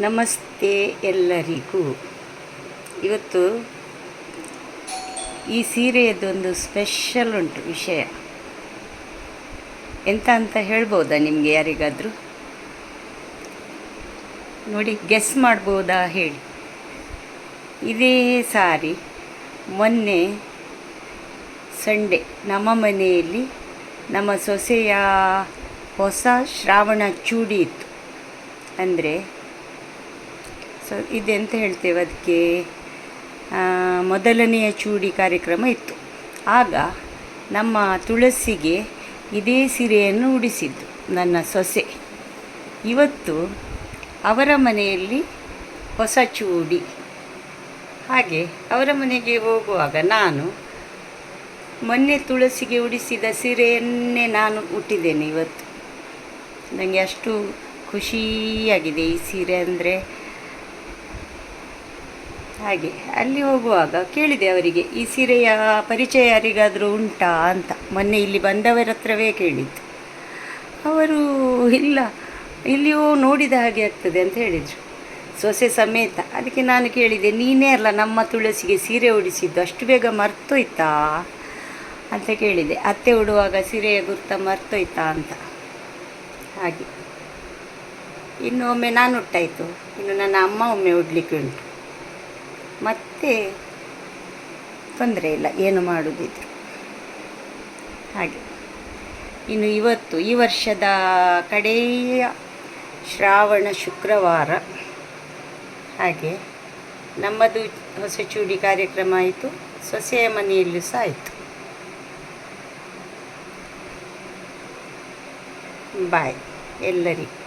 ನಮಸ್ತೆ ಎಲ್ಲರಿಗೂ. ಇವತ್ತು ಈ ಸೀರೆಯದೊಂದು ಸ್ಪೆಷಲ್ ಉಂಟು ವಿಷಯ. ಎಂತ ಅಂತ ಹೇಳ್ಬೋದಾ ನಿಮಗೆ? ಯಾರಿಗಾದರೂ ನೋಡಿ ಗೆಸ್ ಮಾಡ್ಬೋದಾ ಹೇಳಿ. ಇದೇ ಸಾರಿ ಮೊನ್ನೆ ಸಂಡೇ ನಮ್ಮ ಮನೆಯಲ್ಲಿ ನಮ್ಮ ಸೊಸೆಯ ಹೊಸ ಶ್ರಾವಣ ಚೂಡಿ ಇತ್ತು. ಅಂದರೆ ಇದೆಂತ ಹೇಳ್ತೇವೆ ಅದಕ್ಕೆ, ಮೊದಲನೆಯ ಚೂಡಿ ಕಾರ್ಯಕ್ರಮ ಇತ್ತು. ಆಗ ನಮ್ಮ ತುಳಸಿಗೆ ಇದೇ ಸೀರೆಯನ್ನು ಉಡಿಸಿದ್ದು ನನ್ನ ಸೊಸೆ. ಇವತ್ತು ಅವರ ಮನೆಯಲ್ಲಿ ಹೊಸ ಚೂಡಿ. ಹಾಗೆ ಅವರ ಮನೆಗೆ ಹೋಗುವಾಗ ನಾನು ಮೊನ್ನೆ ತುಳಸಿಗೆ ಉಡಿಸಿದ ಸೀರೆಯನ್ನೇ ನಾನು ಉಟ್ಟಿದ್ದೇನೆ ಇವತ್ತು. ನನಗೆ ಅಷ್ಟು ಖುಷಿಯಾಗಿದೆ ಈ ಸೀರೆ ಅಂದರೆ. ಹಾಗೆ ಅಲ್ಲಿ ಹೋಗುವಾಗ ಕೇಳಿದೆ ಅವರಿಗೆ, ಈ ಸೀರೆಯ ಪರಿಚಯ ಯಾರಿಗಾದರೂ ಉಂಟಾ ಅಂತ. ಮೊನ್ನೆ ಇಲ್ಲಿ ಬಂದವರ ಹತ್ರವೇ ಕೇಳಿದ್ದು. ಅವರು ಇಲ್ಲ, ಇಲ್ಲಿಯೋ ನೋಡಿದ ಹಾಗೆ ಆಗ್ತದೆ ಅಂತ ಹೇಳಿದರು, ಸೊಸೆ ಸಮೇತ. ಅದಕ್ಕೆ ನಾನು ಕೇಳಿದೆ, ನೀನೇ ಅಲ್ಲ ನಮ್ಮ ತುಳಸಿಗೆ ಸೀರೆ ಉಡಿಸಿದ್ದು, ಅಷ್ಟು ಬೇಗ ಮರ್ತೋಯ್ತಾ ಅಂತ ಕೇಳಿದೆ. ಅತ್ತೆ ಉಡುವಾಗ ಸೀರೆಯ ಗುರ್ತ ಮರ್ತೋಯ್ತಾ ಅಂತ. ಹಾಗೆ ಇನ್ನು ಒಮ್ಮೆ ನಾನು ಉಟ್ಟಾಯಿತು, ಇನ್ನು ನನ್ನ ಅಮ್ಮ ಒಮ್ಮೆ ಉಡಲಿಕ್ಕೆ ಉಂಟು. ಮತ್ತೆ ತೊಂದರೆ ಇಲ್ಲ, ಏನು ಮಾಡುವುದಿದ್ರು. ಹಾಗೆ ಇನ್ನು ಇವತ್ತು ಈ ವರ್ಷದ ಕಡೆಯ ಶ್ರಾವಣ ಶುಕ್ರವಾರ. ಹಾಗೆ ನಮ್ಮದು ಹೊಸ ಚೂಡಿ ಕಾರ್ಯಕ್ರಮ ಆಯಿತು, ಸೊಸೆಯ ಮನೆಯಲ್ಲೂ ಸಹ ಆಯಿತು. ಬಾಯ್ ಎಲ್ಲರಿಗೂ.